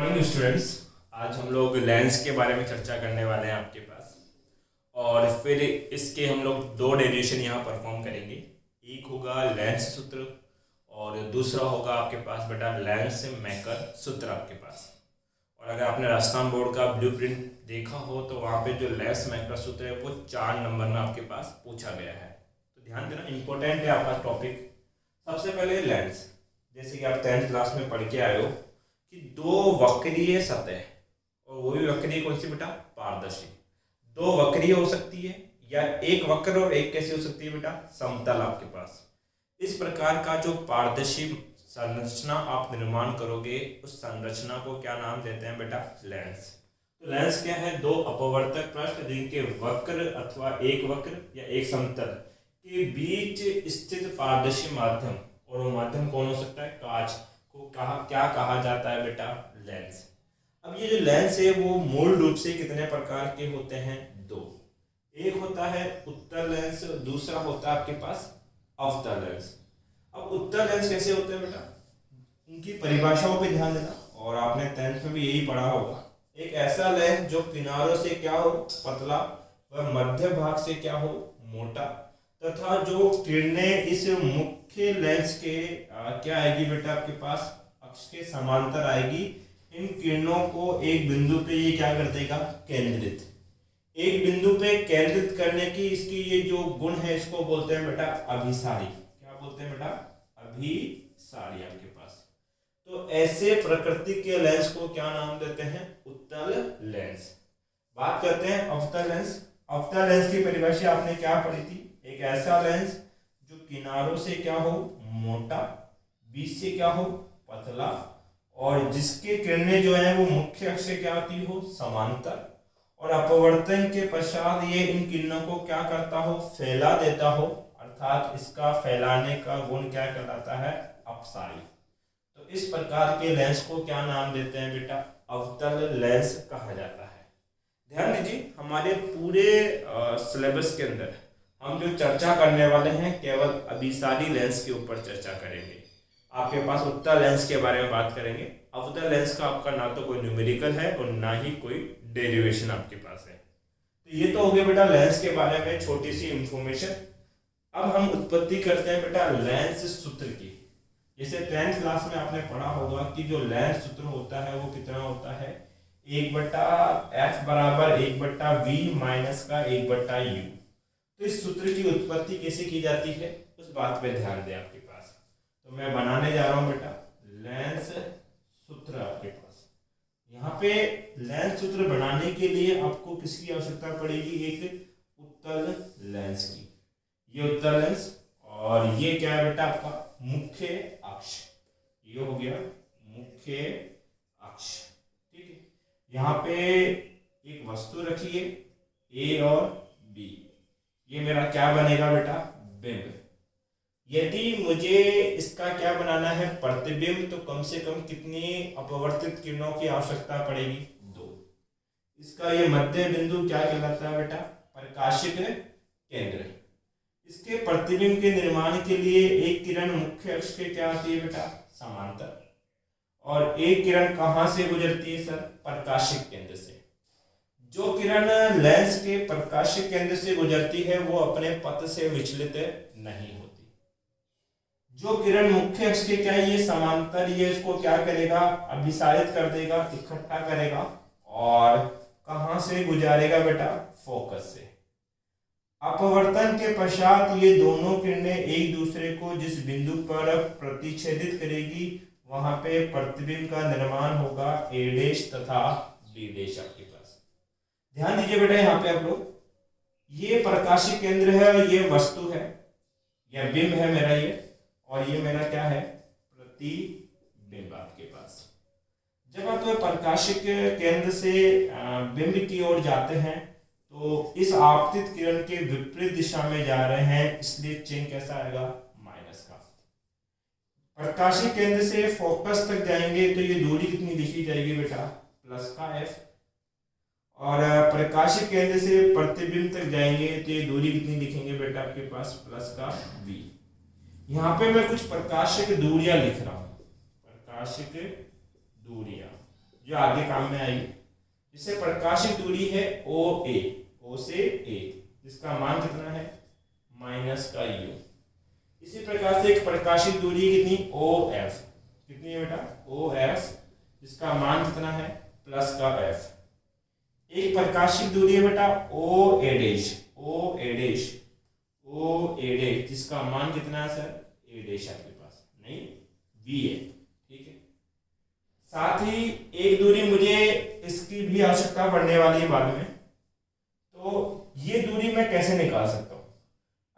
Morning students. आज हम लोग लेंस के बारे में चर्चा करने वाले हैं आपके पास। और फिर इसके हम लोग दो डेरिवेशन यहाँ परफॉर्म करेंगे। एक होगा लेंस सूत्र और दूसरा होगा आपके पास बेटा लेंस मेकर सूत्र आपके पास। और अगर आपने राजस्थान बोर्ड का ब्लूप्रिंट देखा हो तो वहाँ पे जो लेंस मेकर सूत्र है वो 4 नंबर में आपके पास पूछा गया है। तो ध्यान देना, इंपॉर्टेंट है आपका टॉपिक। सबसे पहले लेंस, जैसे कि आप 10th क्लास में पढ़ के आए हो कि दो वक्रीय सतह, और वो भी वक्रीय कौन सी बेटा, पारदर्शी। दो वक्रीय हो सकती है या एक वक्र और एक कैसी हो सकती है बेटा, समतल आपके पास। इस प्रकार का जो पारदर्शी संरचना आप निर्माण करोगे उस संरचना को क्या नाम देते हैं बेटा, लेंस। तो लेंस क्या है, दो अपवर्तक पृष्ठ जिनके वक्र अथवा एक वक्र या एक समतल के बीच स्थित पारदर्शी माध्यम, और वो माध्यम कौन हो सकता है, कांच को क्या कहा जाता है बेटा, लेंस। अब ये जो लेंस है वो मूल रूप से कितने प्रकार के होते हैं, दो। एक होता है उत्तल लेंस, दूसरा होता है आपके पास अवतल लेंस। अब उत्तल लेंस कैसे होते हैं बेटा, उनकी परिभाषाओं पे ध्यान देना, और आपने 10th में भी यही पढ़ा होगा। एक ऐसा लेंस जो किनारों से क्या हो, पतला, व मध्य भाग से क्या हो, मोटा, तथा जो किरणें इस मुख्य लेंस के क्या आएगी बेटा, आपके पास अक्ष के समांतर आएगी। इन किरणों को एक बिंदु पे ये क्या कर देगा, केंद्रित। एक बिंदु पे केंद्रित करने की इसकी ये जो गुण है इसको बोलते हैं बेटा अभिसारी। क्या बोलते हैं बेटा, अभिसारी आपके पास। तो ऐसे प्रकृति के लेंस को क्या नाम देते हैं, उत्तल लेंस। बात करते हैं अवतल लेंस। अवतल लेंस की परिभाषा आपने क्या पढ़ी थी, एक ऐसा लेंस जो किनारों से क्या हो, मोटा, बीच से क्या हो, पतला, और जिसके किरणें जो है वो मुख्य अक्ष से क्या आती हो, समांतर, और अपवर्तन के पश्चात ये इन किरणों को क्या करता हो, फैला देता हो, अर्थात इसका फैलाने का गुण क्या कहलाता है, अपसारी। तो इस प्रकार के लेंस को क्या नाम देते हैं बेटा, अवतल लेंस कहा जाता है। ध्यान दीजिए, हमारे पूरे सिलेबस के अंदर हम जो चर्चा करने वाले हैं केवल अभिसारी लेंस के ऊपर चर्चा करेंगे। आपके पास उत्तल लेंस के बारे में बात करेंगे। अवतल लेंस का आपका ना तो कोई न्यूमेरिकल है और ना ही कोई डेरिवेशन आपके पास है। तो ये तो हो गया बेटा लेंस के बारे में छोटी सी इंफॉर्मेशन। अब हम उत्पत्ति करते हैं बेटा लेंस सूत्र की। जैसे 10th क्लास में आपने पढ़ा होगा कि जो लेंस सूत्र होता है वो कितना होता है, 1/f बराबर 1/v माइनस का 1/u। तो इस सूत्र की उत्पत्ति कैसे की जाती है उस बात पे ध्यान दें आपके पास। तो मैं बनाने जा रहा हूं बेटा लेंस सूत्र आपके पास। यहाँ पे लेंस सूत्र बनाने के लिए आपको किसकी आवश्यकता पड़ेगी, एक उत्तल लेंस की। ये उत्तल लेंस, और ये क्या है बेटा आपका मुख्य अक्ष। ये हो गया मुख्य अक्ष, ठीक है। यहाँ पे एक वस्तु रखिए ए और बी, ये मेरा क्या बनेगा बेटा, बिंब। यदि मुझे इसका क्या बनाना है, प्रतिबिंब, तो कम से कम कितनी अपवर्तित किरणों की आवश्यकता पड़ेगी, 2। इसका ये मध्य बिंदु क्या कहलाता है बेटा, प्रकाशिक केंद्र। इसके प्रतिबिंब के निर्माण के लिए एक किरण मुख्य अक्ष के क्या आती है बेटा, समांतर, और एक किरण कहां से गुजरती है सर, प्रकाशिक केंद्र से। जो किरण लेंस के प्रकाशिक केंद्र से गुजरती है वो अपने पथ से विचलित नहीं होती। जो किरण मुख्य अक्ष के क्या है, ये समांतर, ये इसको क्या करेगा, अभिसारित कर देगा, इकट्ठा करेगा, और कहां से गुजारेगा बेटा, फोकस से। अपवर्तन के पश्चात ये दोनों किरणें एक दूसरे को जिस बिंदु पर प्रतिच्छेदित करेगी वहां पे प्रतिबिंब का निर्माण होगा a' तथा b' आपके पास। ध्यान दीजिए बेटा, यहाँ पे आप लोग, ये प्रकाशिक केंद्र है और ये वस्तु है, यह बिंब है मेरा ये, और ये मेरा क्या है, प्रतिबिंब आपके पास। जब आप प्रकाशिक केंद्र से बिंब की ओर जाते हैं तो इस आपतित किरण के विपरीत दिशा में जा रहे हैं, इसलिए चिन्ह कैसा आएगा, माइनस का। प्रकाशिक केंद्र से फोकस तक जाएंगे तो ये दूरी कितनी लिखी जाएगी बेटा, प्लस का f, और प्रकाशिक केंद्र से प्रतिबिंब तक जाएंगे तो ये दूरी कितनी लिखेंगे बेटा आपके पास, प्लस का v। यहाँ पे मैं कुछ प्रकाशिक दूरियां लिख रहा हूं, प्रकाशिक दूरियां जो आगे काम में आएगी। जिससे प्रकाशिक दूरी है ओ ए, ओ से ए, जिसका मान कितना है माइनस का यू। इसी प्रकार से एक प्रकाशिक दूरी कितनी ओ एफ, कितनी है बेटा ओ एफ, जिसका मान कितना है प्लस का एफ। एक प्रकाशिक दूरी है बेटा ओ ए डैश, ओ ए डैश, ओ ए डैश, जिसका मान कितना है सर ए डैश आपके पास नहीं वी है, ठीक है। साथ ही एक दूरी मुझे इसकी भी आवश्यकता पड़ने वाली है बाद में, तो ये दूरी मैं कैसे निकाल सकता हूँ?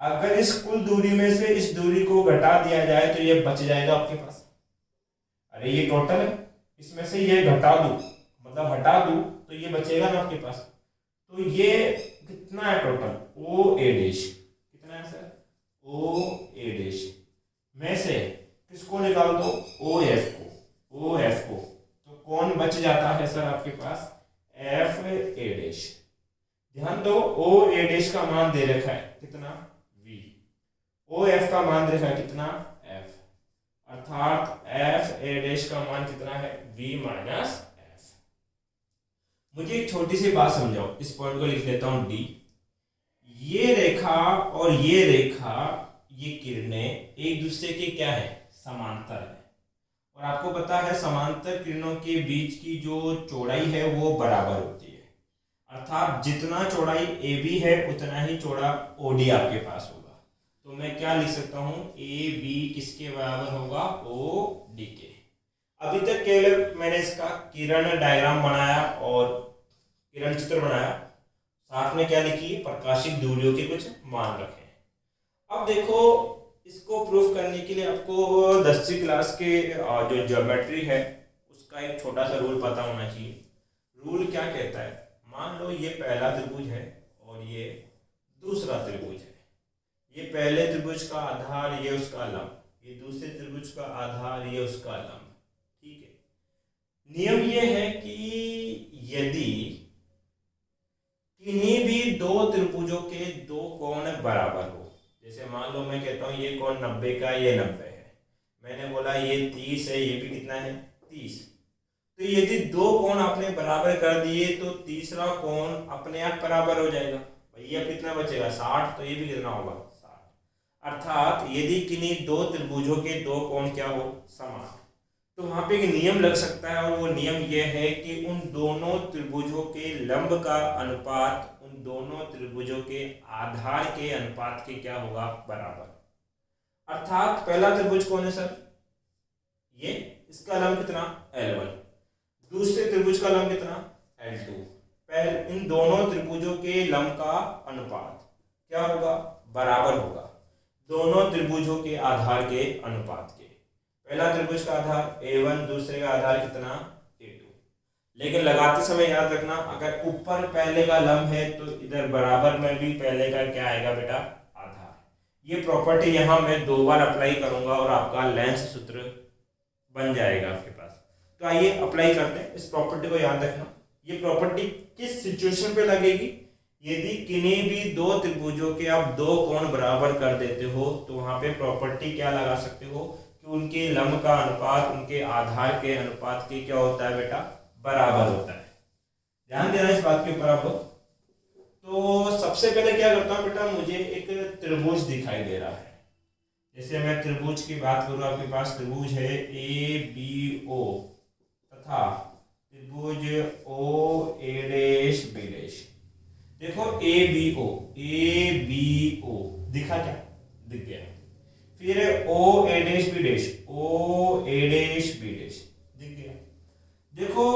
अगर इस कुल दूरी में से इस दूरी को घटा दिया जाए तो ये बच जाएगा आपके पास। अरे ये टोटल है, इसमें से ये घटा दूं मतलब हटा दूं तो ये बचेगा ना आपके पास। तो ये कितना है टोटल ओ ए डैश, कितना है सर ओ ए डैश में से किसको निकाल दो ओ एफ को, ओ एफ को, तो कौन बच जाता है सर आपके पास एफ ए डैश। ध्यान दो ओ ए डैश का मान दे रखा है कितना वी, ओ एफ का मान दे रखा है कितना एफ, अर्थात एफ ए डैश का मान कितना है वी माइनस एफ। मुझे एक छोटी सी बात समझाओ, इस पॉइंट को लिख लेता हूं डी। ये रेखा और ये रेखा, ये किरणें एक दूसरे के क्या है समांतर है, और आपको पता है समांतर किरणों के बीच की जो चौड़ाई है वो बराबर होती है, अर्थात जितना चौड़ाई ए बी है उतना ही चौड़ा ओ डी आपके पास होगा। तो मैं क्या लिख सकता हूं ए बी किसके बराबर होगा ओ डी के। अभी तक केवल मैंने इसका किरण डायग्राम बनाया और किरण चित्र बनाया, साथ में क्या लिखी प्रकाशिक दूरियों के कुछ मान रखे। अब देखो इसको प्रूफ करने के लिए आपको 10वीं क्लास के जो ज्योमेट्री है उसका एक छोटा सा रूल पता होना चाहिए। रूल क्या कहता है, मान लो ये पहला त्रिभुज है और ये दूसरा त्रिभुज है, ये पहले त्रिभुज का आधार ये उसका लंब, ये दूसरे त्रिभुज का आधार ये उसका लंब, ठीक है। नियम ये है कि यदि किन्हीं भी दो त्रिभुजों के दो कोण बराबर हो, जैसे मान लो मैं कहता हूं ये कोण 90 का ये 90 है, मैंने बोला ये 30 है ये भी कितना है 30, तो यदि दो कोण आपने बराबर कर दिए तो तीसरा कोण अपने आप बराबर हो जाएगा। भैया कितना बचेगा 60, तो ये भी कितना होगा 60। अर्थात यदि किन्हीं दो त्रिभुजों के दो कोण क्या हो समान, तो वहां पे एक नियम लग सकता है, और वो नियम ये है कि उन दोनों त्रिभुजों के लंब का अनुपात उन दोनों त्रिभुजों के आधार के अनुपात के क्या होगा बराबर। अर्थात पहला त्रिभुज कौन है सर ये, इसका लंब कितना L1, दूसरे त्रिभुज का लंब कितना L2, इन दोनों त्रिभुजों के लंब का अनुपात क्या होगा बराबर होगा दोनों त्रिभुजों के आधार के अनुपात के। पहला त्रिभुज का आधार A1, दूसरे का आधार कितना A2। लेकिन लगाते समय याद रखना, अगर ऊपर पहले का लंब है तो इधर बराबर में भी पहले का क्या आएगा बेटा आधार। ये प्रॉपर्टी यहां मैं 2 बार अप्लाई करूंगा और आपका लेंस सूत्र बन जाएगा आपके पास। तो आइए अप्लाई करते हैं, इस प्रॉपर्टी को याद रखना। ये प्रॉपर्टी किस सिचुएशन पे लगेगी, यदि किन्हीं भी दो त्रिभुजों के आप दो कोण बराबर कर देते हो तो वहां पे प्रॉपर्टी क्या लगा सकते हो कि उनके लंब का अनुपात उनके आधार के अनुपात के क्या होता है बेटा बराबर होता है। ध्यान देना इस बात के ऊपर आप लोग। तो सबसे पहले क्या करता हूं बेटा, मुझे एक त्रिभुज दिखाई दे रहा है। जैसे मैं त्रिभुज की बात करूं, आपके पास त्रिभुज है ABO तथा त्रिभुज OA'B'। देखो ABO दिखा क्या, दिख गया। फिर OA'B', दिख गया। देखो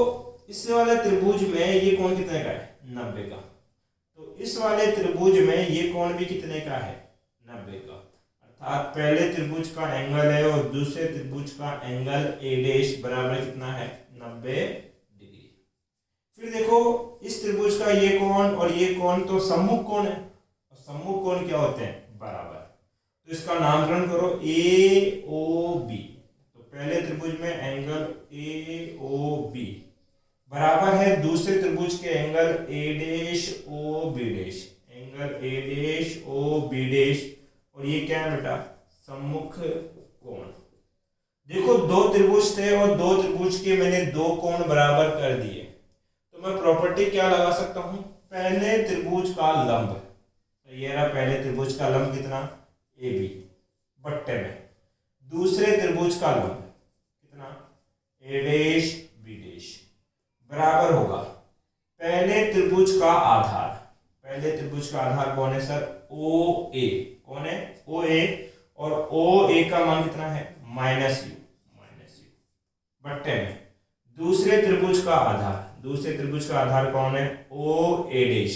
इस वाले त्रिभुज में ये कोण कितने का है 90 का, तो इस वाले त्रिभुज में ये कोण भी कितने का है 90 का। अर्थात पहले त्रिभुज का एंगल है और दूसरे त्रिभुज का एंगल A' बराबर कितना है 90 डिग्री। फिर देखो इस त्रिभुज का ये कोण और ये कोण तो सम्मुख कोण है, और सम्मुख कोण क्या होते हैं बराबर, तो इसका नामकरण करो AOB। तो पहले त्रिभुज में एंगल AOB बराबर है दूसरे त्रिभुज के एंगल A'OB', एंगल A'OB', और ये क्या है बेटा सम्मुख कोण। देखो दो त्रिभुज थे और दो त्रिभुज के मैंने दो कोण बराबर कर दिए, तो मैं प्रॉपर्टी क्या लगा सकता हूं, पहले त्रिभुज का लंब, तो ये रहा पहले त्रिभुज का लंब कितना, ए बी, बट्टे में दूसरे त्रिभुज का लंब कितना, ए डैश बी डैश, बराबर होगा पहले त्रिभुज का आधार, पहले त्रिभुज का आधार कौन है सर, ओ ए, कौन है, ओ ए, और ओ ए का मान कितना है, माइनस यू, बट्टे में दूसरे त्रिभुज का आधार, दूसरे त्रिभुज का आधार कौन है, ओ ए डैश,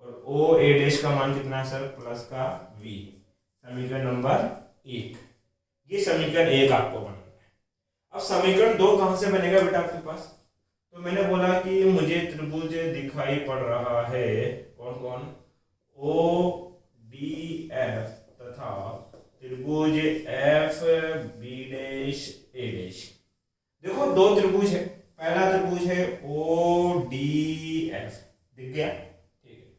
और ओ ए डैश का मान कितना है सर, प्लस का वी, समीकरण नंबर 1। ये समीकरण 1 आपको बनाना है। अब समीकरण 2 कहां से बनेगा बेटा आपके पास, तो मैंने बोला कि मुझे त्रिभुज दिखाई पड़ रहा है, कौन कौन, ओ डी एफ तथा त्रिभुज एफ बी डैश ए डैश। देखो दो त्रिभुज है, पहला त्रिभुज है ओ डी एफ, दिख गया, ठीक है,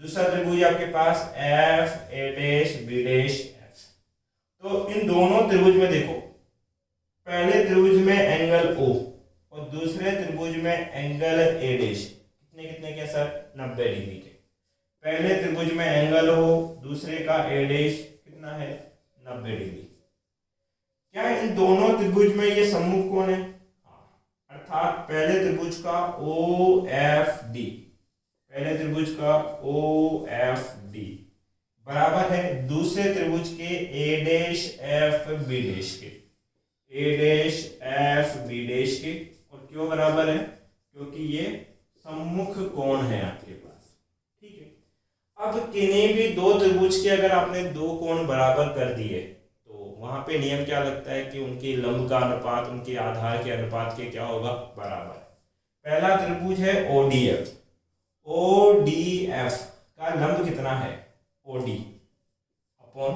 दूसरा त्रिभुज आपके पास F A dash B dash F. तो इन दोनों त्रिभुज में देखो, पहले त्रिभुज में एंगल ओ और दूसरे त्रिभुज में एंगल ए डैश कितने कितने के सर, 90 डिग्री के। पहले त्रिभुज में एंगल हो, दूसरे का ए डैश कितना है, 90 डिग्री। क्या इन दोनों त्रिभुज में ये सम्मुख कोण है, अर्थात पहले त्रिभुज का ओ एफ डी, पहले त्रिभुज का ओ एफ डी बराबर है दूसरे त्रिभुज के ए डैश एफ बी डैश के, ए डैश एफ बी डैश के। और क्यों बराबर है, क्योंकि ये सम्मुख कोण है आपके पास, ठीक है। अब किन्हीं भी दो त्रिभुज के अगर आपने दो कोण बराबर कर दिए, वहां पे नियम क्या लगता है कि उनके लंब का अनुपात उनके आधार के अनुपात के क्या होगा, बराबर। पहला त्रिभुज है ओडीएफ, ओडीएफ का लंब कितना है, ओडी अपॉन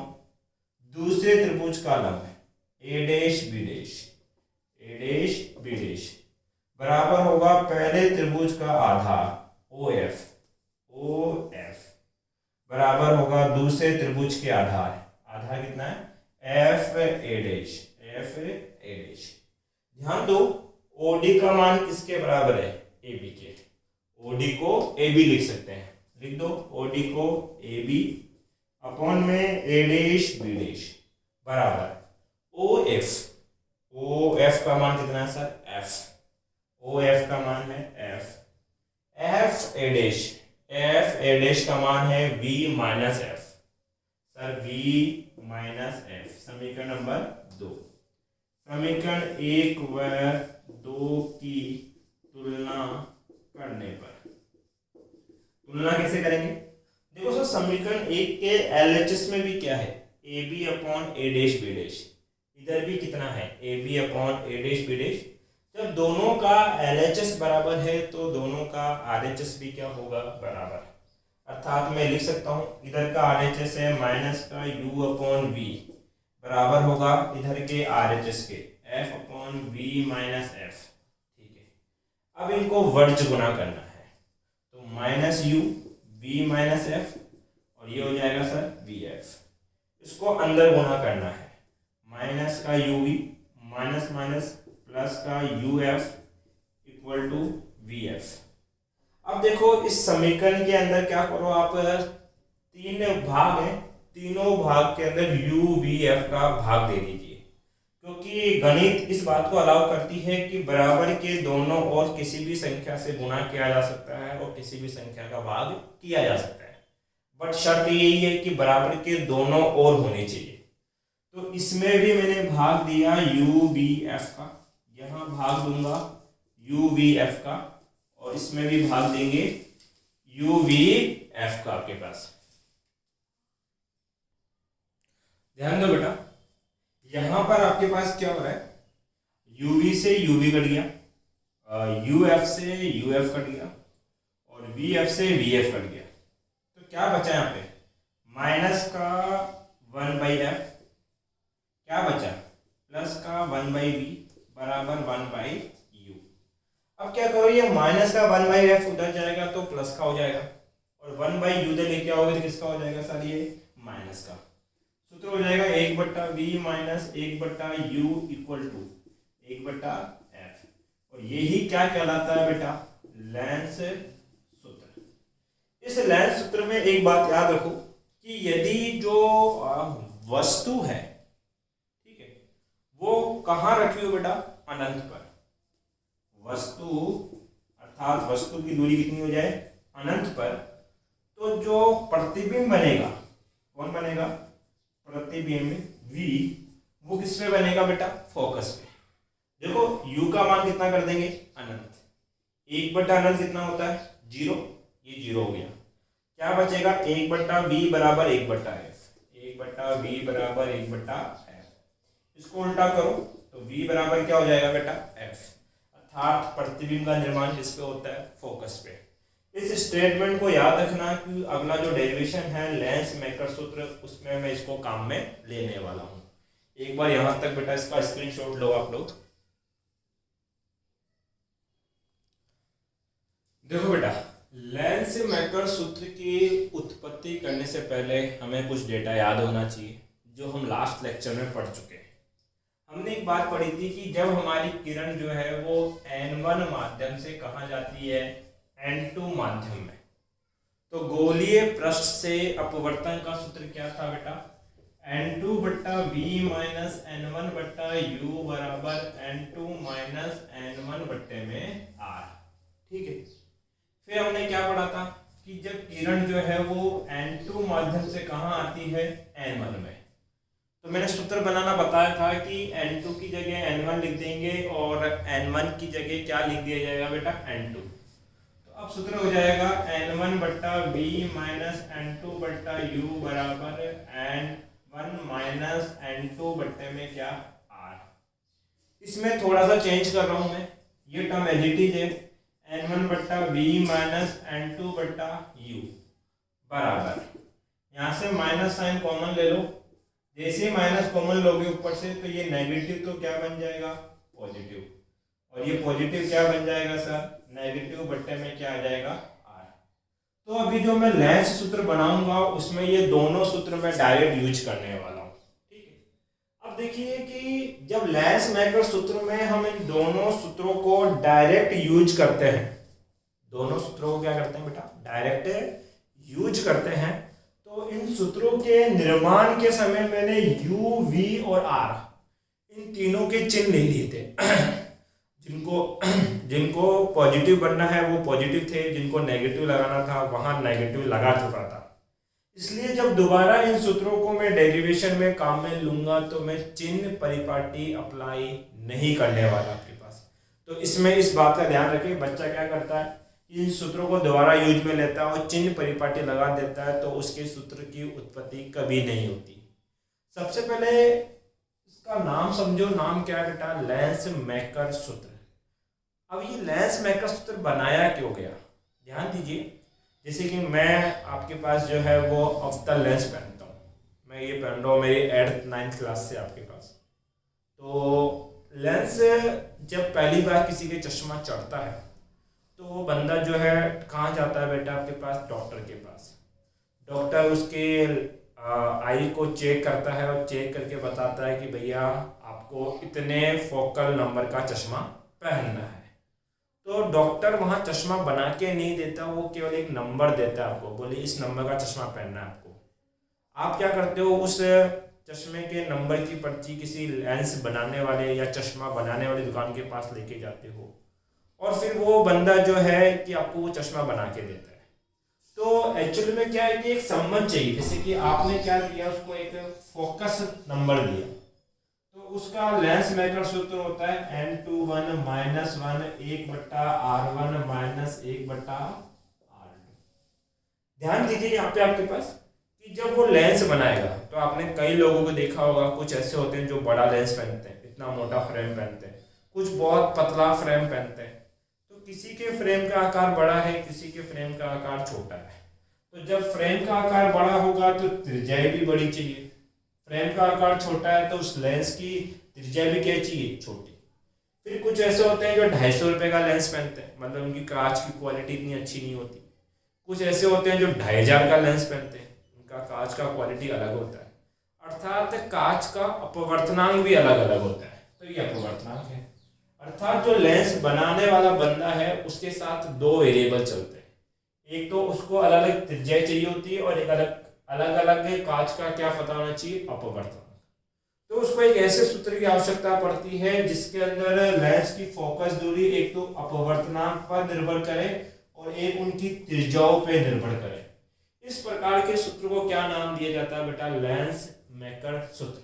दूसरे त्रिभुज का लंब है ए डैश बी डैश, ए डैश बी डैश बराबर होगा पहले त्रिभुज का आधार ओ एफ, ओ एफ बराबर होगा दूसरे त्रिभुज के आधार, आधार कितना है, F A dash, F A dash. ध्यान दो ओडी का मान किसके बराबर है, ए बी के, ओडी को ए बी लिख सकते हैं, लिख दो ओडी को ए बी अपॉन में ए डैश बी डैश बराबर ओ एफ, ओ एफ का मान कितना है सर, एफ, ओ एफ का मान है F, F A dash, F A dash का मान है V minus F, sir V minus F. समीकरण नंबर 2, समीकरण 1 व 2 की तुलना करने पर, तुलना कैसे करेंगे, देखो सर समीकरण 1 के एलएचएस में भी क्या है, A B upon A dash B dash, इधर भी कितना है, A B upon A dash B dash. जब दोनों का एलएचएस बराबर है तो दोनों का आरएचएस भी क्या होगा, बराबर। अर्थात मैं लिख सकता हूं इधर का आरएचएस है माइनस का यू अपॉन वी बराबर होगा इधर के आरएचएस के F upon V minus F, ठीक है। अब इनको वर्ज गुना करना है, तो minus U V minus F और ये हो जाएगा सर वी एफ, इसको अंदर गुना करना है, माइनस का U V minus minus plus का U F equal to V F. अब देखो इस समीकरण के अंदर क्या करो आप, 3 भाग हैं, तीनों भाग के अंदर यू वी एफ का भाग दे दीजिए, क्योंकि गणित इस बात को अलाउ करती है कि बराबर के दोनों और किसी भी संख्या से गुणा किया जा सकता है और किसी भी संख्या का भाग किया जा सकता है, बट शर्त यही है कि बराबर के दोनों और होने चाहिए। तो इसमें भी मैंने भाग दिया यू वी एफ का, यहाँ भाग दूंगा यू वी एफ का और इसमें भी भाग देंगे यू वी एफ का आपके पास। ध्यान दो बेटा, यहां पर आपके पास क्या हो रहा है, यूवी से यूवी कट गया, यूएफ से यूएफ कट गया और वीएफ से वीएफ कट गया, तो क्या बचा यहाँ पे, माइनस का 1/f, क्या बचा प्लस का 1/v बराबर 1/u। अब क्या करो, ये माइनस का 1/f उधर जाएगा तो प्लस का हो जाएगा और 1/u उधर लेके आओगे तो किसका हो जाएगा सर, ये माइनस का। सूत्र हो जाएगा 1/v minus 1/u equal to 1/f, और यही क्या कहलाता है बेटा, लेंस सूत्र। इस लेंस सूत्र में एक बात याद रखो कि यदि जो वस्तु है, ठीक है, वो कहाँ रखी हो बेटा, अनंत पर, वस्तु अर्थात वस्तु की दूरी कितनी हो जाए, अनंत पर, तो जो प्रतिबिंब बनेगा, कौन बनेगा, प्रतिबिंब v, वो किस पे बनेगा बेटा, फोकस पे। देखो u का मान कितना कर देंगे, अनंत, 1/अनंत कितना होता है, 0, ये 0 हो गया, क्या बचेगा, 1/v बराबर 1/f, 1/v बराबर 1/f। इसको उल्टा करो तो v बराबर क्या हो जाएगा बेटा, f, अर्थात प्रतिबिंब का निर्माण किस पे होता है, फोकस पे। इस स्टेटमेंट को याद रखना कि अगला जो डेरिवेशन है लेंस मेकर सूत्र, उसमें मैं इसको काम में लेने वाला हूं। एक बार यहां तक बेटा इसका स्क्रीनशॉट लो आप लोग। देखो बेटा, लेंस मेकर सूत्र की उत्पत्ति करने से पहले हमें कुछ डेटा याद होना चाहिए जो हम लास्ट लेक्चर में पढ़ चुके हैं। हमने एक बात पढ़ी थी कि जब हमारी किरण जो है वो n1 माध्यम से कहाँ जाती है, n2 माध्यम में, तो गोलीय पृष्ठ से अपवर्तन का सूत्र क्या था बेटा, n2/v माइनस n1/u बराबर n2 माइनस n1 में r, ठीक है। फिर हमने क्या पढ़ा था कि जब किरण जो है वो n2 माध्यम से कहाँ आती है, n1 में, तो मैंने सूत्र बनाना बताया था कि n2 की जगह n1 लिख देंगे और n1 की जगह क्या लिख दिया जाएगा बेटा, n2। अब सूत्र हो जाएगा n1/v माइनस n2/u बराबर n1 माइनस n2 में क्या, r। इसमें थोड़ा सा चेंज कर रहा हूं मैं, ये टर्म एज इट इज है, n1/v माइनस n2/u बराबर, यहाँ से माइनस साइन कॉमन ले लो, जैसे माइनस कॉमन लोगे ऊपर से तो ये नेगेटिव तो क्या बन जाएगा, पॉजिटिव, और ये पॉजिटिव क्या बन जाएगा सर, नेगेटिव बट्टे में क्या आ जाएगा, r। तो अभी जो मैं लेंस सूत्र बनाऊंगा उसमें ये दोनों सूत्र मैं डायरेक्ट यूज करने वाला हूँ, ठीक है। अब देखिए कि जब लेंस मेकर सूत्र में हम इन दोनों सूत्रों को डायरेक्ट यूज करते हैं, दोनों सूत्रों को क्या करते हैं बेटा, डायरेक्ट यूज करते हैं, तो इन सूत्रों के निर्माण के समय मैंने u, v और r इन तीनों के चिन्ह ले लिए थे। जिनको पॉजिटिव बनना है वो पॉजिटिव थे, जिनको नेगेटिव लगाना था वहां नेगेटिव लगा चुका था। इसलिए जब दोबारा इन सूत्रों को मैं डेरिवेशन में काम में लूंगा तो मैं चिन्ह परिपाटी अप्लाई नहीं करने वाला आपके पास। तो इसमें इस बात का ध्यान रखें, बच्चा क्या करता है, इन सूत्रों को दोबारा यूज में लेता है और चिन्ह परिपाटी लगा देता है, तो उसके सूत्र की उत्पत्ति कभी नहीं होती। सबसे पहले इसका नाम समझो, नाम क्या है बेटा, लेंस मेकर सूत्र। अब ये लेंस मेकर सूत्र बनाया क्यों गया, ध्यान दीजिए। जैसे कि मैं आपके पास जो है वो अफ्तर लेंस पहनता हूँ, मैं ये पहन रहा हूँ मेरी 8th 9th क्लास से आपके पास। तो लेंस जब पहली बार किसी के चश्मा चढ़ता है तो वो बंदा जो है कहाँ जाता है बेटा, आपके पास डॉक्टर के पास। डॉक्टर उसके आई को चेक करता है और चेक करके बताता है कि भैया आपको इतने फोकल नंबर का चश्मा पहनना है। तो डॉक्टर वहाँ चश्मा बना के नहीं देता, वो केवल एक नंबर देता है आपको, बोले इस नंबर का चश्मा पहनना है आपको। आप क्या करते हो, उस चश्मे के नंबर की पर्ची किसी लेंस बनाने वाले या चश्मा बनाने वाली दुकान के पास लेके जाते हो और फिर वो बंदा जो है कि आपको वो चश्मा बना के देता है। तो एक्चुअली में क्या है कि एक संबंध चाहिए, जैसे कि आपने क्या दिया, उसको एक फोकस नंबर दिया, तो उसका लेंस मेकर सूत्र होता है n21 minus 1 1/r1 minus 1/r2। ध्यान दीजिए यहाँ पे आपके पास कि जब वो लेंस बनाएगा तो आपने कई लोगों को देखा होगा, कुछ ऐसे होते हैं जो बड़ा लेंस पहनते हैं, इतना मोटा फ्रेम पहनते हैं, कुछ बहुत पतला फ्रेम पहनते हैं। तो किसी के फ्रेम का आकार बड़ा है, किसी के फ्रेम का आकार छोटा है। तो जब फ्रेम का आकार बड़ा होगा तो त्रिज्या भी बड़ी चाहिए, फ्रेम का आकार छोटा है तो उस लेंस की त्रिज्या भी क्या चाहिए, छोटी। फिर कुछ ऐसे होते हैं जो 250 रुपये का लेंस पहनते हैं, मतलब उनकी कांच की क्वालिटी इतनी अच्छी नहीं होती। कुछ ऐसे होते हैं जो 2500 का लेंस पहनते हैं, उनका कांच का क्वालिटी अलग होता है। अर्थात कांच का अपवर्तनांक भी अलग अलग होता है, तो ये अपवर्तनांक है। अर्थात जो लेंस बनाने वाला बंदा है उसके साथ दो वेरिएबल चलते हैं, एक तो उसको अलग अलग त्रिज्याएं चाहिए होती है और एक अलग अलग कांच का क्या पता होना चाहिए, अपवर्तनांक। तो उसको एक ऐसे सूत्र की आवश्यकता पड़ती है जिसके अंदर लेंस की फोकस दूरी एक तो अपवर्तनांक पर निर्भर करे और एक उनकी त्रिज्याओं पे निर्भर करे। इस प्रकार के सूत्र को क्या नाम दिया जाता है बेटा, लेंस मेकर सूत्र।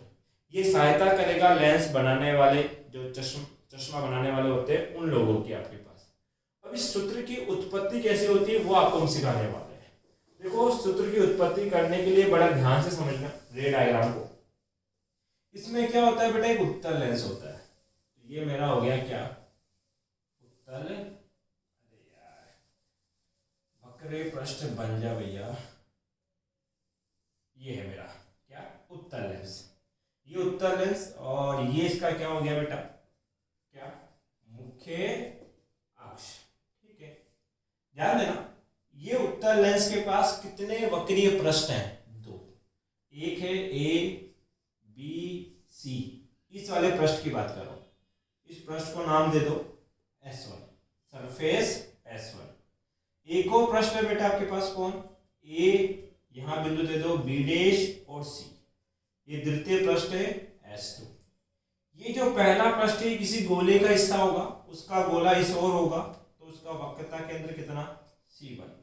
ये सहायता करेगा लेंस बनाने वाले, जो चश्मा बनाने वाले होते हैं उन लोगों की आपके पास। अब इस सूत्र की उत्पत्ति कैसे होती है वो आपको हम सिखाने वाले हैं। देखो, सूत्र की उत्पत्ति करने के लिए बड़ा ध्यान से समझना रे डायग्राम को। इसमें क्या होता है बेटा, एक उत्तल लेंस होता है। ये मेरा हो गया क्या, उत्तल, अरे यार वक्र पृष्ठ बन जा भैया, ये है मेरा क्या, उत्तल लेंस। ये उत्तल लेंस और ये इसका क्या हो गया बेटा, क्या, मुख्य अक्ष। ठीक है, ध्यान देना, ये उत्तल लेंस के पास कितने वक्रीय पृष्ठ हैं, दो। एक है ए बी सी, इस वाले पृष्ठ की बात करो। इस पृष्ठ को नाम दे दो S1, सरफेस S1। एक और पृष्ठ है बेटा आपके पास, कौन, ए, यहां बिंदु दे दो बी डैश और सी, ये द्वितीय पृष्ठ है S2। ये जो पहला पृष्ठ है किसी गोले का हिस्सा होगा, उसका गोला इस ओर होगा, तो उसका वक्रता केंद्र कितना, C1।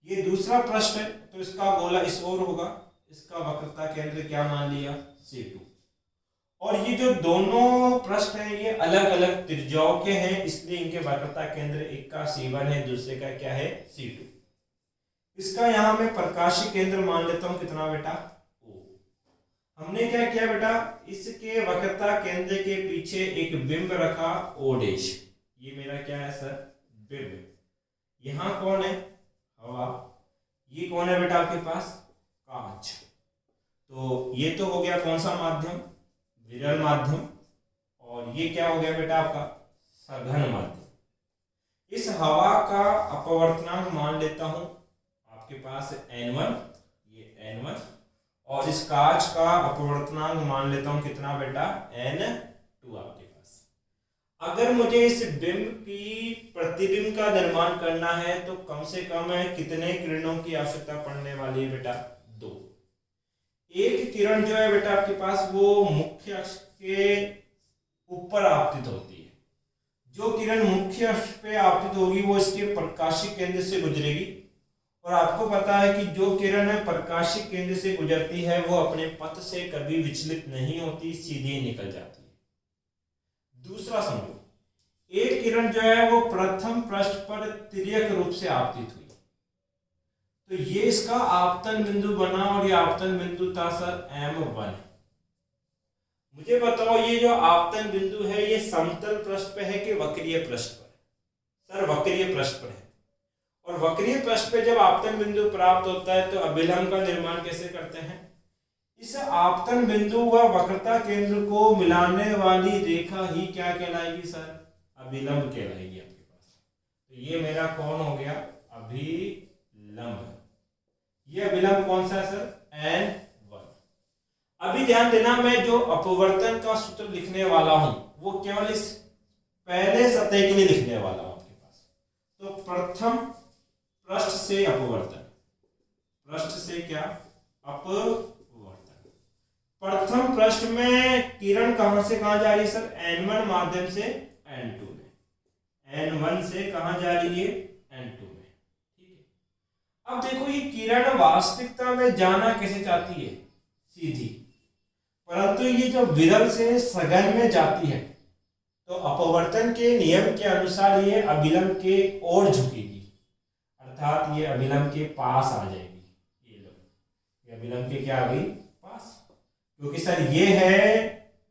ये दूसरा पृष्ठ है तो इसका गोला इस ओर होगा, इसका वक्रता केंद्र क्या मान लिया, C2। और ये जो दोनों पृष्ठ हैं ये अलग अलग त्रिज्याओं के हैं, इसलिए इनके वक्रता केंद्र एक का C1 है, दूसरे का क्या है, C2। इसका यहां मैं प्रकाशीय केंद्र मान लेता हूं कितना बेटा, O। हमने क्या किया बेटा, इसके वक्रता केंद्र के पीछे एक बिंब रखा O डैश। ये मेरा क्या है सर, बिंब। यहां कौन है, हवा। ये कौन है बेटा आपके पास, कांच। तो ये तो हो गया कौन सा माध्यम, विरल माध्यम। और ये क्या हो गया बेटा आपका, सघन माध्यम। इस हवा का अपवर्तनांक मान लेता हूं आपके पास N1, ये N1। और इस कांच का अपवर्तनांक मान लेता हूं कितना बेटा, N2 आपके पास। अगर मुझे इस बिंब की प्रतिबिंब का निर्माण करना है तो कम से कम कितने किरणों की आवश्यकता पड़ने वाली है बेटा, दो। एक किरण जो है बेटा आपके पास वो मुख्य अक्ष के ऊपर आपतित होती है। जो किरण मुख्य अक्ष पे आपतित होगी वो इसके प्रकाशीय केंद्र से गुजरेगी, और आपको पता है कि जो किरण है प्रकाशीय केंद्र से गुजरती है वो अपने पथ से कभी विचलित नहीं होती, सीधी निकल जाती है। दूसरा समझो, एक किरण जो है वो प्रथम पृष्ठ पर तिर्यक रूप से आपतित हुई, तो ये इसका आपतन बिंदु बना और ये आपतन बिंदु था सर M1। मुझे बताओ ये जो आपतन बिंदु है ये समतल पृष्ठ पे है कि वक्रीय पृष्ठ पर, सर वक्रीय पृष्ठ पर है। और वक्रीय पृष्ठ पे जब आपतन बिंदु प्राप्त होता है तो अभिलंब का निर्माण कैसे करते हैं, इस आपतन बिंदु व वक्रता केंद्र को मिलाने वाली रेखा ही क्या कहलाएगी सर, अभिलंब कहलाएगी आपके पास। तो ये मेरा कौन हो गया, अभिलंब। ये अभिलंब कौन सा है सर, N1। अभी ध्यान देना, मैं जो अपवर्तन का सूत्र लिखने वाला हूं वो केवल इस पहले सतह के लिए लिखने वाला हूं आपके पास। तो प्रथम पृष्ठ से अपवर्तन, पृष्ठ से क्या, अपवर्तन। प्रथम पृष्ठ में किरण कहां से कहां जा रही है सर, N1 माध्यम से N2 में, N1 से कहां जा रही है, N2 में। ठीक है, अब देखो ये किरण वास्तविकता में जाना कैसे चाहती है, सीधी, परंतु ये जो विरल से सघन में जाती है तो अपवर्तन के नियम के अनुसार ये अभिलंब के ओर झुकेगी, अर्थात ये अभिलंब के पास आ जाएगी। ये लो, ये अभिलंब के क्या आ गई, पास, क्योंकि सर ये है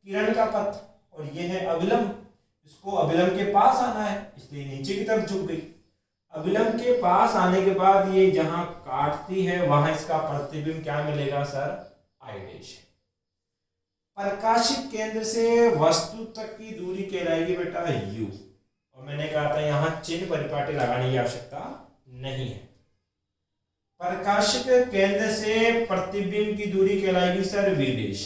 किरण का पथ और ये है अभिलंब, इसको अभिलंब के पास आना है इसलिए नीचे की तरफ झुक गई। अभिलंब के पास आने के बाद ये जहां काटती है वहां इसका प्रतिबिंब क्या मिलेगा सर, I डैश। प्रकाशित केंद्र से वस्तु तक की दूरी कहलाएगी बेटा U, और मैंने कहा था यहां चिन्ह परिपाटी लगाने की आवश्यकता नहीं है। प्रकाशिक केंद्र से प्रतिबिंब की दूरी कहलाएगी सर v डैश।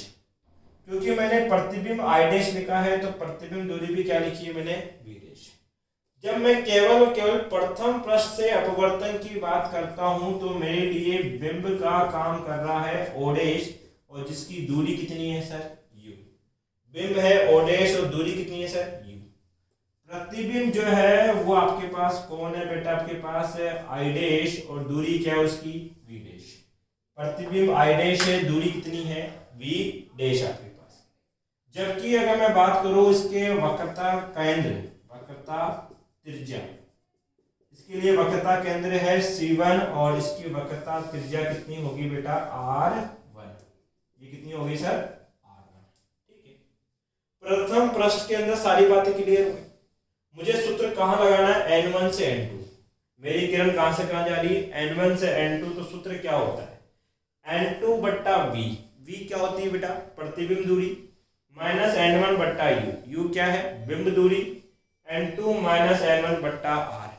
क्योंकि मैंने प्रतिबिंब I डैश लिखा है तो प्रतिबिंब दूरी भी क्या लिखी है मैंने v डैश। जब मैं केवल और केवल प्रथम पृष्ठ से अपवर्तन की बात करता हूं तो मेरे लिए बिंब का काम कर रहा है o डैश, और जिसकी दूरी कितनी है सर u। बिंब है o डैश और दूरी कितनी है सर u। प्रतिबिंब जो है वो आपके पास कौन है बेटा, आपके पास है I डैश और दूरी क्या है उसकी v डैश। प्रतिबिंब I डैश है, दूरी कितनी है v डैश आपके पास। जबकि अगर मैं बात करूं इसके वक्रता केंद्र, वक्रता त्रिज्या, इसके लिए वक्रता केंद्र है C1 और इसकी वक्रता त्रिज्या कितनी होगी बेटा R1। ये कितनी होगी सर R1। ठीक है, प्रथम पृष्ठ के अंदर सारी बातें क्लियर हो गई। मुझे सूत्र कहां लगाना है, N1 से N2। मेरी किरण कहां से कहां जा रही है, N1 से N2। तो सूत्र क्या होता है, N2 बट्टा V। V क्या होती है बेटा, प्रतिबिंब दूरी, माइनस N1 बट्टा U। U क्या है, बिंब दूरी, N2 माइनस N1 बट्टा R।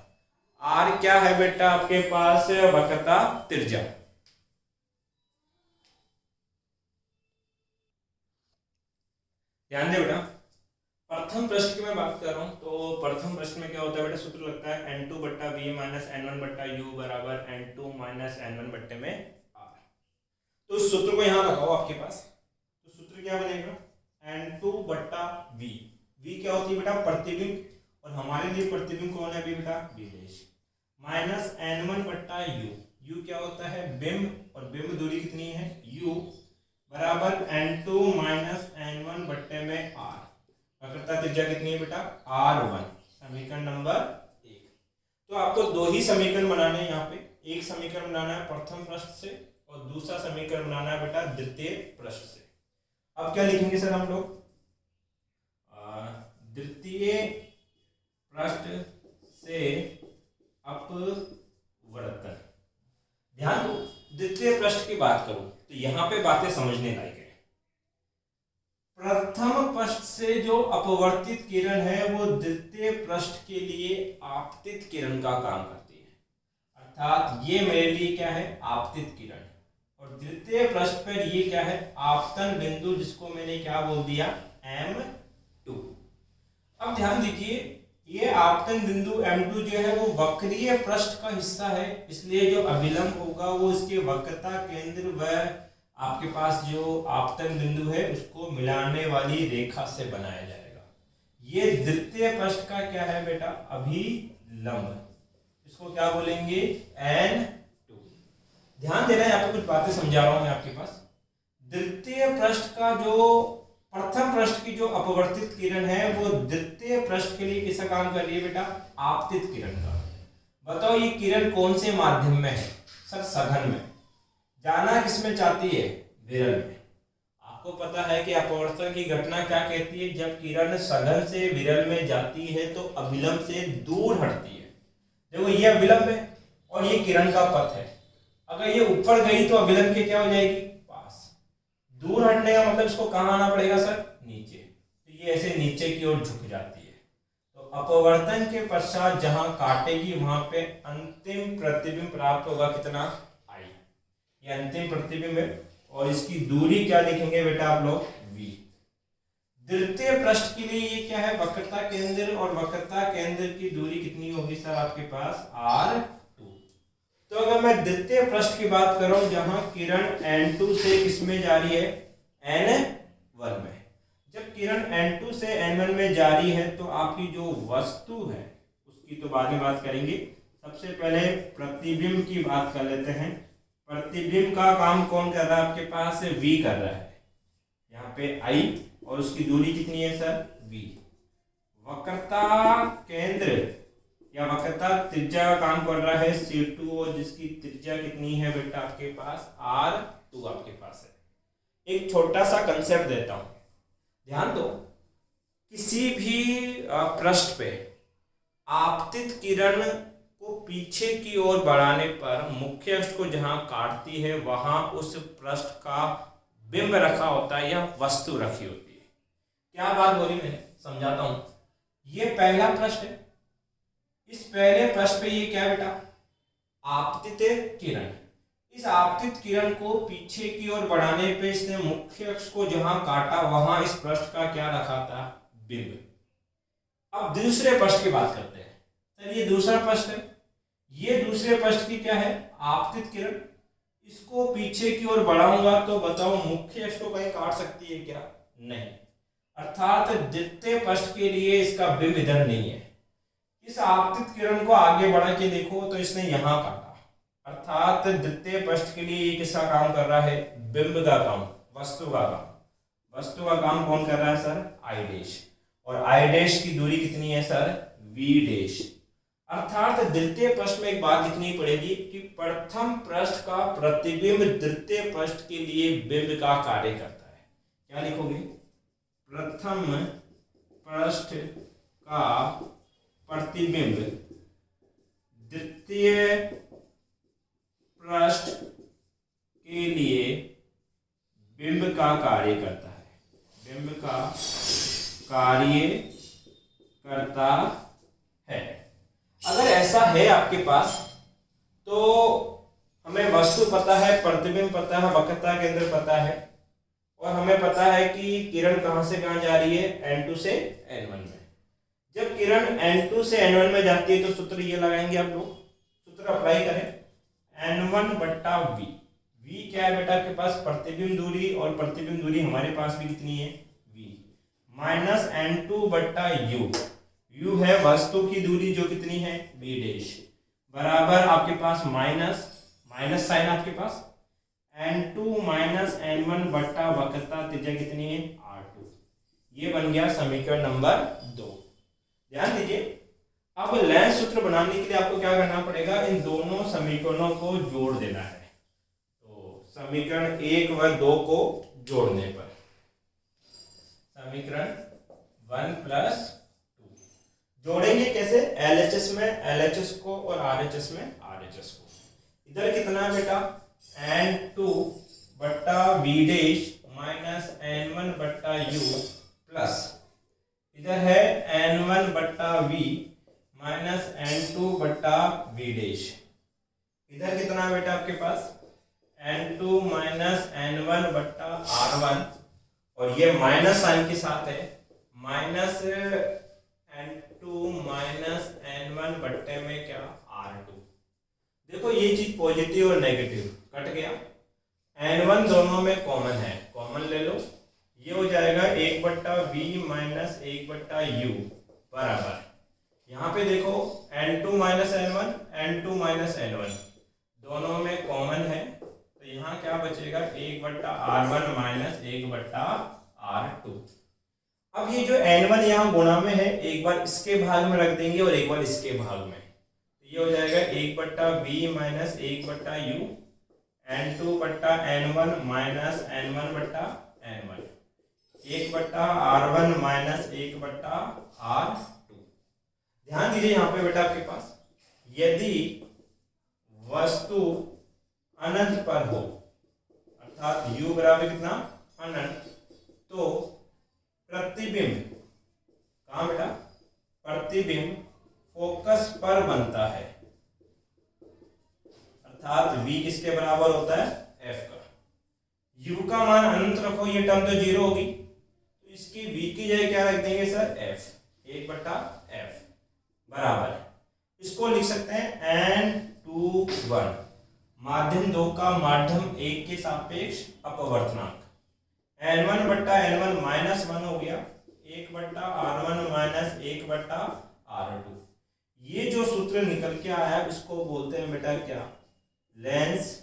R क्या है बेटा आपके पास, वक्रता त्रिज्या। ध्यान दे बेटा, प्रथम पृष्ठ की मैं बात कर रहा हूं तो प्रथम पृष्ठ में क्या होता है बेटा, सूत्र लगता है N2 बट्टा V माइनस N1 बट्टा U बराबर N2 माइनस N1 बट्टे में R। तो इस सूत्र को यहां लगाओ आपके पास, तो सूत्र क्या बनेगा, N2 बट्टा V। V क्या होती है बेटा, प्रतिबिंब, और हमारे लिए प्रतिबिंब कौन है बेटा v डैश, माइनस N1 बट्टा U। U क्या होता है, बिंब, और बिंब दूरी कितनी है U बराबर N2 माइनस N1 बट्टे में R। वक्रता त्रिज्या कितनी है बेटा R1। समीकरण नंबर 1। तो आपको दो ही समीकरण बनाने हैं यहाँ पे, एक समीकरण बनाना है प्रथम पृष्ठ से और दूसरा समीकरण बनाना है बेटा द्वितीय पृष्ठ से। अब क्या लिखेंगे सर हम लोग, द्वितीय पृष्ठ से अपवर्तन। ध्यान दो, द्वितीय पृष्ठ की बात करूं तो यहां पे बातें समझने लायक है। प्रथम पृष्ठ से जो अपवर्तित किरण है वो द्वितीय पृष्ठ के लिए आपतित किरण का काम करती है, अर्थात ये मेरे लिए क्या है, आपतित किरण, और द्वितीय पृष्ठ पर ये क्या है, आपतन बिंदु, जिसको मैंने क्या बोल दिया M2। अब ध्यान दीजिए, ये आपतन बिंदु M2 जो है वो वक्रीय पृष्ठ का हिस्सा है, इसलिए जो अभिलंब होगा वो इसके वक्रता केंद्र व आपके पास जो आपतन बिंदु है उसको मिलाने वाली रेखा से बनाया जाएगा। ये द्वितीय पृष्ठ का क्या है बेटा, अभिलंब, इसको क्या बोलेंगे N2। ध्यान देना, यहाँ पे कुछ बातें समझा रहा हूं मैं आपके पास। द्वितीय पृष्ठ का जो प्रथम पृष्ठ की जो अपवर्तित किरण है वो द्वितीय पृष्ठ के लिए किसका काम कर रही है बेटा, आपतित किरण का। बताओ ये किरण कौन से माध्यम में है सर, सघन में। जाना किसमें चाहती है, विरल में। आपको पता है कि अपवर्तन की घटना क्या कहती है, जब किरण सघन से विरल में जाती है तो अभिलंब से दूर हटती है। देखो ये अभिलंब है और ये किरण का पथ है, अगर ये ऊपर गई तो अभिलंब के क्या हो जाएगी, दूर हटने का मतलब इसको कहां आना पड़ेगा सर, नीचे। तो ये ऐसे नीचे की ओर झुक जाती है। तो अपवर्तन के पश्चात जहां काटेगी वहां पे अंतिम प्रतिबिंब प्राप्त होगा कितना, I। ये अंतिम प्रतिबिंब है और इसकी दूरी क्या लिखेंगे बेटा आप लोग, V। द्वितीय पृष्ठ के लिए ये क्या है, वक्रता केंद्र, और वक्रता केंद्र की दूरी कितनी होगी सर आपके पास R2। तो अगर मैं द्वितीय पृष्ठ की बात करूं जहां किरण N2 से किसमें जा रही है, N1 में। जब किरण N2 से N1 में जा रही है तो आपकी जो वस्तु है उसकी तो बाद में बात करेंगे, सबसे पहले प्रतिबिंब की बात कर लेते हैं। प्रतिबिंब का काम कौन कर रहा है आपके पास, V कर रहा है, यहाँ पे I, और उसकी दूरी कितनी है सर, V। वक्रता केंद्र या वक्रता त्रिज्या का काम कर रहा है C2, और जिसकी त्रिज्या कितनी है बेटा आपके पास R2 आपके पास है। एक छोटा सा कंसेप्ट देता हूं, ध्यान दो। किसी भी पृष्ठ पे आपतित किरण को पीछे की ओर बढ़ाने पर मुख्य अक्ष को जहां काटती है वहां उस पृष्ठ का बिंब रखा होता है या वस्तु रखी होती है। क्या बात बोली मैंने, समझाता हूं। ये पहला पृष्ठ है, इस पहले पृष्ठ पे ये क्या बेटा, आपतित किरण, इस आपतित किरण को पीछे की ओर बढ़ाने पे इसने मुख्य अक्ष को जहां काटा वहां इस पृष्ठ का क्या रखा था, बिंब। अब दूसरे पृष्ठ की बात करते हैं। सर ये दूसरा पृष्ठ है, ये दूसरे पृष्ठ की क्या है, आपतित किरण। इसको पीछे की ओर बढ़ाऊंगा तो बताओ मुख्य अक्ष को कहीं काट सकती है क्या, नहीं। अर्थात द्वितीय पृष्ठ के लिए इसका बिंब इधर नहीं है। इस आपतित किरण को आगे बढ़ा के देखो तो इसने यहां काटा, अर्थात द्वितीय पृष्ठ के लिए किसका काम कर रहा है, बिंब का काम, वस्तु का काम। वस्तु का काम कौन कर रहा है सर, आई डैश। और आई डैश की दूरी कितनी है सर, वी डैश। अर्थात द्वितीय पृष्ठ में एक बात लिखनी पड़ेगी कि प्रथम पृष्ठ का प्रतिबिंब द्वितीय पृष्ठ के लिए बिंब का कार्य करता है। क्या लिखोगे, प्रथम पृष्ठ का प्रतिबिंब द्वितीय पृष्ठ के लिए बिंब का कार्य करता है, बिंब का कार्य करता है। अगर ऐसा है आपके पास तो हमें वस्तु पता है, प्रतिबिंब पता है, वक्रता केंद्र पता है, और हमें पता है कि किरण कहां से कहां जा रही है, N2 से N1 में। जब किरण N2 से N1 में जाती है तो सूत्र ये लगाएंगे आप लोग, सूत्र अप्लाई करें, N1 बट्टा V। V क्या है बेटा आपके पास, प्रतिबिंब दूरी, और प्रतिबिंब दूरी हमारे पास भी कितनी है, V, माइनस N2 बट्टा U। U है वस्तु की दूरी जो कितनी है, V डैश, बराबर आपके पास माइनस माइनस साइन आपके पास N2 माइनस N1 बट्टा वक्रता त्रिज्या कितनी है, R2। ये बन गया समीकरण नंबर 2। ध्यान दीजिए, अब लेंस सूत्र बनाने के लिए आपको क्या करना पड़ेगा, इन दोनों समीकरणों को जोड़ देना है। तो समीकरण 1 व 2 को जोड़ने पर समीकरण 1 प्लस 2 जोड़ेंगे कैसे, LHS में LHS को और RHS में RHS को। इधर कितना है बेटा, N2 बट्टा V डैश माइनस N1 बट्टा U प्लस इधर है N1 बट्टा V माइनस N2 बट्टा V डैश। इधर कितना है बेटा आपके पास, N2 माइनस N1 बट्टा R1, और ये माइनस साइन के साथ है, माइनस N2 माइनस N1 बट्टे में क्या, R2। देखो ये चीज पॉजिटिव और नेगेटिव कट गया, N1 दोनों में कॉमन है, कॉमन ले लो, ये हो जाएगा 1 बट्टा V माइनस 1 बट्टा U बराबर, यहाँ पे देखो N2 minus N1, N2 minus N1 दोनों में कॉमन है, तो यहाँ क्या बचेगा, 1 बट्टा R1 माइनस 1 बट्टा R2। अब ये जो N1 यहाँ गुणा में है, एक बार इसके भाग में रख देंगे और एक बार इसके भाग में, तो ये हो जाएगा 1 बट्टा V माइनस 1 बट्टा U, N2 बट्टा N1 माइनस N1 बट्टा N1, 1 बट्टा R1 माइनस 1 बट्टा R2। ध्यान दीजिए यहाँ पे बेटा आपके पास यदि वस्तु अनंत पर हो, अर्थात U बराबर कितना, अनंत, तो प्रतिबिंब कहाँ बेटा, प्रतिबिंब फोकस पर बनता है, अर्थात V किसके बराबर होता है, F का। U का मान अनंत रखो, ये टर्म तो 0 होगी, तो इसकी V की जगह क्या रख देंगे सर, F, 1 बट्टा F बराबर, इसको लिख सकते हैं N21, माध्यम 2 का माध्यम 1 के सापेक्ष अपवर्तनांक, N1 बट्टा N1 माइनस 1 हो गया, 1 बट्टा R1 माइनस 1 बट्टा R2। ये जो सूत्र निकल के आया इसको बोलते हैं बेटा क्या, लेंस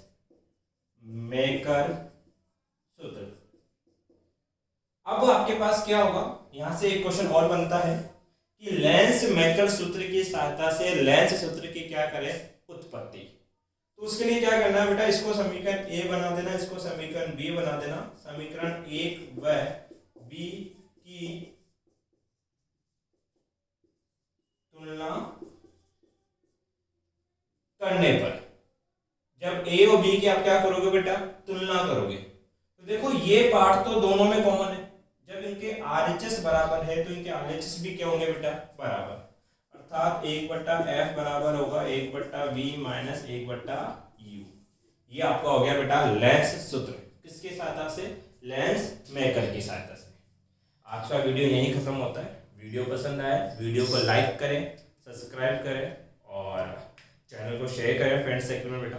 मेकर सूत्र। अब आपके पास क्या होगा, यहां से एक क्वेश्चन और बनता है कि लेंस मेकर सूत्र की सहायता से लेंस सूत्र की क्या करें, उत्पत्ति। तो उसके लिए क्या करना है बेटा, इसको समीकरण A बना देना, इसको समीकरण B बना देना, समीकरण 1 व B की तुलना करने पर, जब A और B की आप क्या करोगे बेटा, तुलना करोगे, तो देखो ये पार्ट तो दोनों में कॉमन है, जब इनके RHS बराबर है तो इनके RHS भी क्या होंगे बेटा, बराबर, अर्थात 1 बट्टा F बराबर होगा 1 बट्टा V माइनस 1 बट्टा U। ये आपका हो गया बेटा लेंस सूत्र। किसके सहायता से? लेंस मेकर की सहायता से। आज का वीडियो यहीं खत्म होता है। वीडियो पसंद आए वीडियो को लाइक करें, सब्सक्राइब करें और चैनल को शेयर करें फ्रेंड्स सर्कल में बेटा।